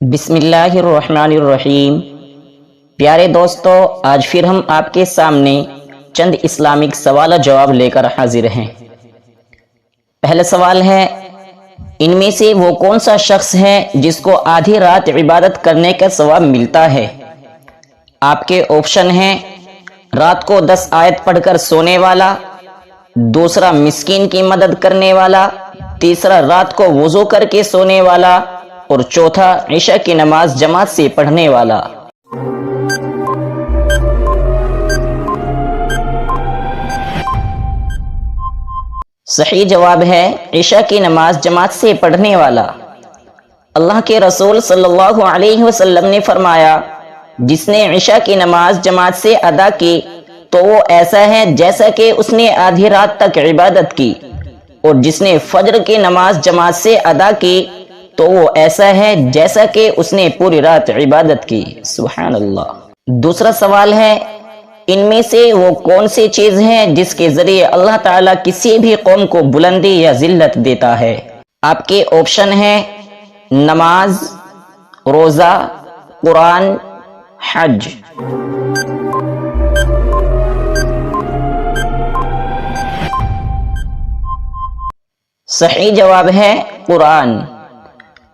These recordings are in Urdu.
بسم اللہ الرحمن الرحیم۔ پیارے دوستو، آج پھر ہم آپ کے سامنے چند اسلامک سوال و جواب لے کر حاضر ہیں۔ پہلا سوال ہے، ان میں سے وہ کون سا شخص ہے جس کو آدھی رات عبادت کرنے کا ثواب ملتا ہے؟ آپ کے آپشن ہیں: رات کو 10 آیت پڑھ کر سونے والا، دوسرا مسکین کی مدد کرنے والا، تیسرا رات کو وضو کر کے سونے والا، اور چوتھا عشاء کی نماز جماعت سے پڑھنے والا۔ صحیح جواب ہے عشاء کی نماز جماعت سے پڑھنے والا۔ اللہ کے رسول صلی اللہ علیہ وسلم نے فرمایا، جس نے عشاء کی نماز جماعت سے ادا کی تو وہ ایسا ہے جیسا کہ اس نے آدھی رات تک عبادت کی، اور جس نے فجر کی نماز جماعت سے ادا کی تو وہ ایسا ہے جیسا کہ اس نے پوری رات عبادت کی۔ سبحان اللہ۔ دوسرا سوال ہے، ان میں سے وہ کون سی چیز ہے جس کے ذریعے اللہ تعالیٰ کسی بھی قوم کو بلندی یا ذلت دیتا ہے؟ آپ کے آپشن ہیں: نماز، روزہ، قرآن، حج۔ صحیح جواب ہے قرآن۔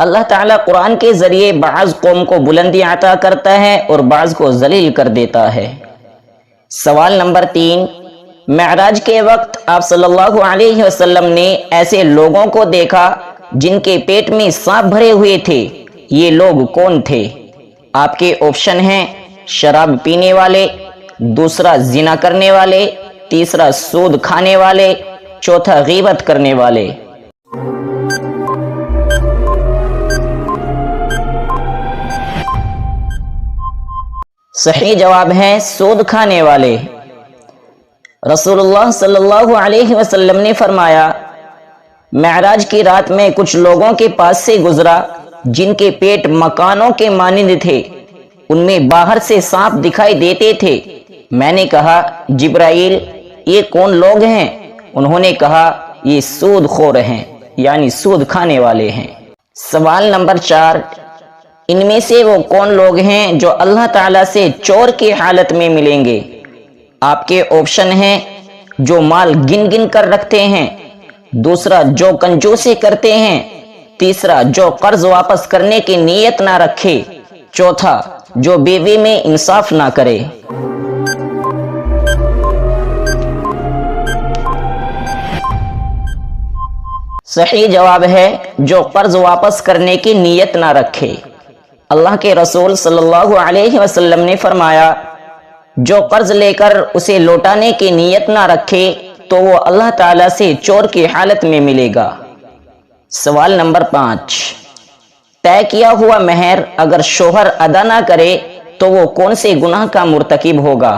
اللہ تعالیٰ قرآن کے ذریعے بعض قوم کو بلندی عطا کرتا ہے اور بعض کو ذلیل کر دیتا ہے۔ سوال نمبر 3، معراج کے وقت آپ صلی اللہ علیہ وسلم نے ایسے لوگوں کو دیکھا جن کے پیٹ میں سانپ بھرے ہوئے تھے، یہ لوگ کون تھے؟ آپ کے آپشن ہیں: شراب پینے والے، دوسرا زنا کرنے والے، تیسرا سود کھانے والے، چوتھا غیبت کرنے والے۔ صحیح جواب ہے سود کھانے والے۔ رسول اللہ صلی اللہ علیہ وسلم نے فرمایا، معراج کی رات میں کچھ لوگوں کے پاس سے گزرا جن کے پیٹ مکانوں کے مانند تھے، ان میں باہر سے سانپ دکھائی دیتے تھے۔ میں نے کہا، جبرائیل، یہ کون لوگ ہیں؟ انہوں نے کہا، یہ سود خور ہیں، یعنی سود کھانے والے ہیں۔ سوال نمبر 4، ان میں سے وہ کون لوگ ہیں جو اللہ تعالیٰ سے چور کی حالت میں ملیں گے؟ آپ کے آپشن ہیں: جو مال گن گن کر رکھتے ہیں، دوسرا جو کنجوسی کرتے ہیں، تیسرا جو قرض واپس کرنے کی نیت نہ رکھے، چوتھا جو بیوی میں انصاف نہ کرے۔ صحیح جواب ہے جو قرض واپس کرنے کی نیت نہ رکھے۔ اللہ کے رسول صلی اللہ علیہ وسلم نے فرمایا، جو قرض لے کر اسے لوٹانے کی نیت نہ رکھے تو وہ اللہ تعالیٰ سے چور کی حالت میں ملے گا۔ سوال نمبر 5، طے کیا ہوا مہر اگر شوہر ادا نہ کرے تو وہ کون سے گناہ کا مرتکب ہوگا؟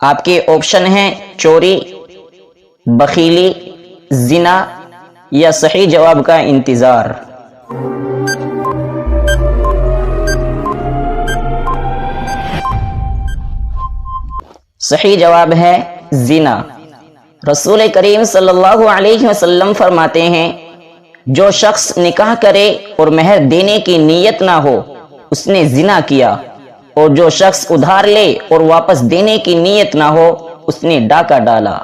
آپ کے آپشن ہیں: چوری، بخیلی، زنا یا صحیح جواب کا انتظار۔ صحیح جواب ہے زنا۔ رسول کریم صلی اللہ علیہ وسلم فرماتے ہیں، جو شخص نکاح کرے اور مہر دینے کی نیت نہ ہو اس نے زنا کیا، اور جو شخص ادھار لے اور واپس دینے کی نیت نہ ہو اس نے ڈاکہ ڈالا۔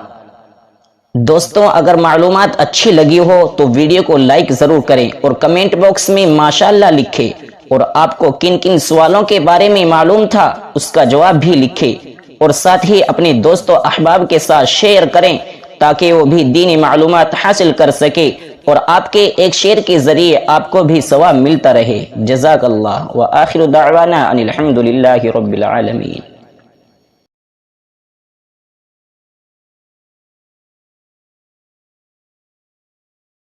دوستوں، اگر معلومات اچھی لگی ہو تو ویڈیو کو لائک ضرور کریں اور کمنٹ باکس میں ماشاءاللہ لکھیں، اور آپ کو کن کن سوالوں کے بارے میں معلوم تھا اس کا جواب بھی لکھیں، اور ساتھ ہی اپنے دوست و احباب کے ساتھ شیئر کریں تاکہ وہ بھی دینی معلومات حاصل کر سکے، اور آپ کے ایک شیئر کے ذریعے آپ کو بھی ثواب ملتا رہے۔ جزاک اللہ، وآخر دعوانا ان الحمد للہ رب العالمین۔